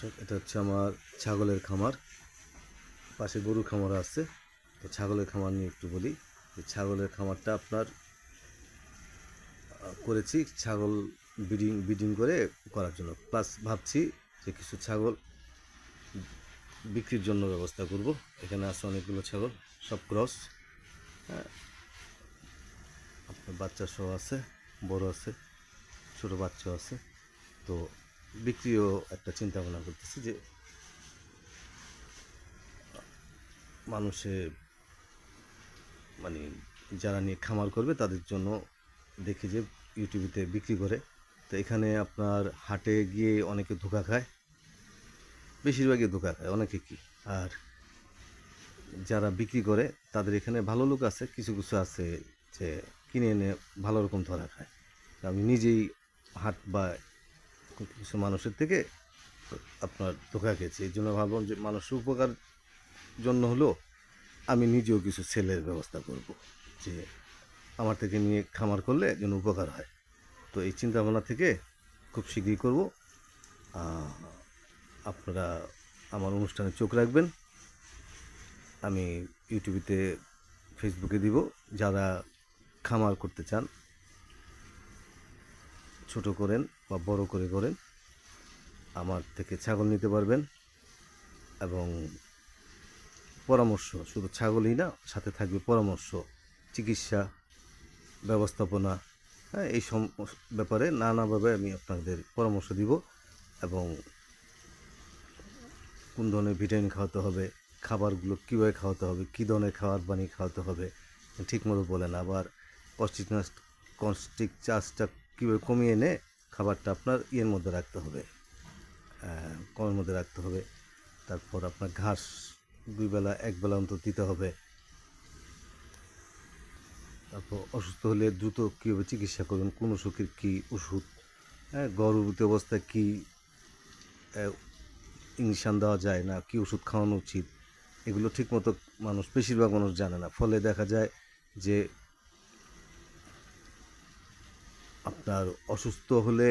দর্শক, এটা হচ্ছে আমার ছাগলের খামার। পাশে গরুর খামার আছে। তো ছাগলের খামার নিয়ে একটু বলি। যে ছাগলের খামারটা আপনার করেছি ছাগল ব্রিডিং করে করার জন্য, প্লাস ভাবছি যে কিছু ছাগল বিক্রির জন্য ব্যবস্থা করব। এখানে আছে অনেকগুলো ছাগল, সব ক্রস। হ্যাঁ, আপনার বাচ্চা সহ আছে, বড় আছে, ছোটো বাচ্চাও আছে। তো বিক্রিও একটা চিন্তা ভাবনা করতেছি যে মানুষে মানে যারা নিয়ে খামার করবে তাদের জন্য দেখি যে ইউটিউবেতে বিক্রি করে। তো এখানে আপনার হাটে গিয়ে অনেকে ধোঁকা খায়, বেশিরভাগই ধোঁকা খায়, অনেকে কি। আর যারা বিক্রি করে তাদের এখানে ভালো লোক আছে, কিছু কিছু আছে যে কিনে এনে ভালো রকম ধরা খায়। আমি নিজেই হাট বা কিছু মানুষের থেকে আপনার ধোঁকা খেয়েছি। এই জন্য ভাবলাম যে মানুষের উপকার জন্য হলেও আমি নিজেও কিছু সেলের ব্যবস্থা করব, যে আমার থেকে নিয়ে খামার করলে যেন উপকার হয়। তো এই চিন্তাভাবনা থেকে খুব শীঘ্রই করব। আপনারা আমার অনুষ্ঠানে চোখ রাখবেন। আমি ইউটিউবেতে, ফেসবুকে দিব। যারা খামার করতে চান, ছোট করেন বা বড় করে করেন, আমার থেকে ছাগল নিতে পারবেন। এবং পরামর্শ, শুধু ছাগলই না, সাথে থাকবে পরামর্শ, চিকিৎসা ব্যবস্থাপনা, হ্যাঁ, এই ব্যাপারে নানাভাবে আমি আপনাদের পরামর্শ দিব। এবং কোন ধরনের ভিটামিন খাওয়াতে হবে, খাবারগুলো কীভাবে খাওয়াতে হবে, কী ধরনের খাবার বানিয়ে খাওয়াতে হবে ঠিকমতো বলেন। আবার কস্টিক চার্জটা কীভাবে কমিয়ে এনে খাবারটা আপনার ইয়ের মধ্যে রাখতে হবে, কমের মধ্যে রাখতে হবে। তারপর আপনার ঘাস 2 বেলা 1 বেলা অন্তর দিতে হবে। তারপর অসুস্থ হলে দ্রুত কীভাবে চিকিৎসা করবেন, কোন অসুখের কী ওষুধ, হ্যাঁ, গর্ভবতী অবস্থায় কী ইঞ্জেকশান দেওয়া যায় না, কী ওষুধ খাওয়ানো উচিত, এগুলো ঠিকমতো বেশিরভাগ মানুষ জানে না। ফলে দেখা যায় যে আপনার অসুস্থ হলে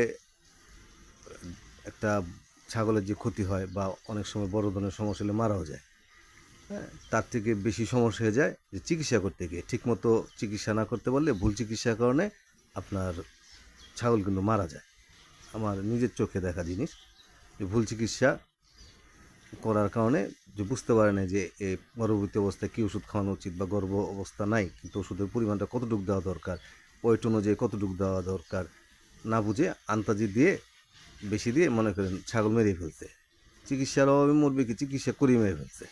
একটা ছাগলের যে ক্ষতি হয়, বা অনেক সময় বড় ধরনের সমস্যা হলে মারাও যায়। হ্যাঁ, তার থেকে বেশি সমস্যা হয়ে যায় যে চিকিৎসা করতে গিয়ে ঠিকমতো চিকিৎসা না করতে পারলে, ভুল চিকিৎসার কারণে আপনার ছাগল কিন্তু মারা যায়। আমার নিজের চোখে দেখা জিনিস, যে ভুল চিকিৎসা করার কারণে যে বুঝতে পারে না যে গর্ভবতী অবস্থায় কী ওষুধ খাওয়ানো উচিত, বা গর্ভ অবস্থা নাই কিন্তু ওষুধের পরিমাণটা কতটুকু দেওয়া দরকার, ওয়েট অনুযায়ী কতটুকু দেওয়া দরকার, না বুঝে আন্তাজি দিয়ে, বেশি দিয়ে মনে করেন ছাগল মেরে ফেলছে। চিকিৎসার অভাবে মরবে কি, চিকিৎসা করিয়ে মেরে ফেলছে।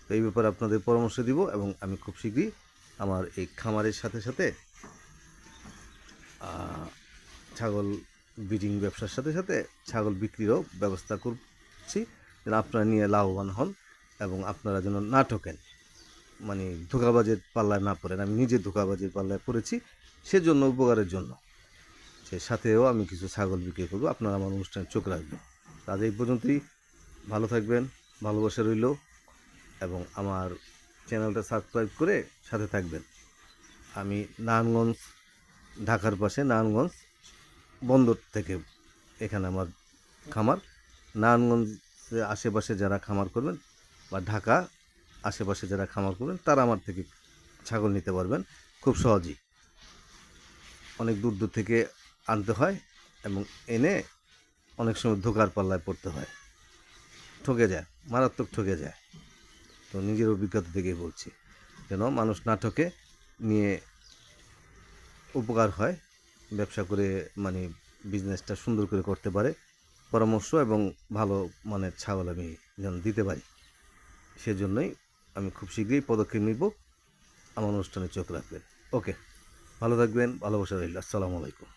তো এই ব্যাপারে আপনাদের পরামর্শ দিব। এবং আমি খুব শীঘ্রই আমার এই খামারের সাথে সাথে ছাগল ব্রিডিং ব্যবসার সাথে সাথে ছাগল বিক্রিরও ব্যবস্থা করছি, যেন আপনারা নিয়ে লাভবান হন এবং আপনারা যেন না ঠকেন, মানে ধোঁকাবাজের পাল্লায় না পড়েন। আমি নিজে ধোঁকাবাজের পাল্লায় পড়েছি, সেজন্য উপকারের জন্য সে সাথেও আমি কিছু ছাগল বিক্রি করবো। আপনারা আমার অনুষ্ঠানে চোখ রাখবেন। আজ এই পর্যন্তই। ভালো থাকবেন, ভালোবাসা রইল। এবং আমার চ্যানেলটা সাবস্ক্রাইব করে সাথে থাকবেন। আমি নারায়ণগঞ্জ, ঢাকার পাশে নারায়ণগঞ্জ বন্দর থেকে এখানে আমার খামার। নারায়ণগঞ্জের আশেপাশে যারা খামার করবেন, বা ঢাকা আশেপাশে যারা খামার করবেন, তারা আমার থেকে ছাগল নিতে পারবেন খুব সহজেই। অনেক দূর দূর থেকে আনতে হয় এবং এনে অনেক সময় ধোকার পাল্লায় পড়তে হয়, ঠকে যায়, মারাত্মক ঠকে যায়। তো নিজের অভিজ্ঞতা থেকেই বলছি, যেন মানুষ না ঠকে, নিয়ে উপকার হয়, ব্যবসা করে মানে বিজনেসটা সুন্দর করে করতে পারে। পরামর্শ এবং ভালো মানের ছাগল আমি যেন দিতে পারি, সেজন্যই আমি খুব শীঘ্রই পদক্ষেপ নিব। আমার অনুষ্ঠানে চোখ রাখবেন। ওকে, ভালো থাকবেন, ভালোবাসা রইল। আসসালামু আলাইকুম।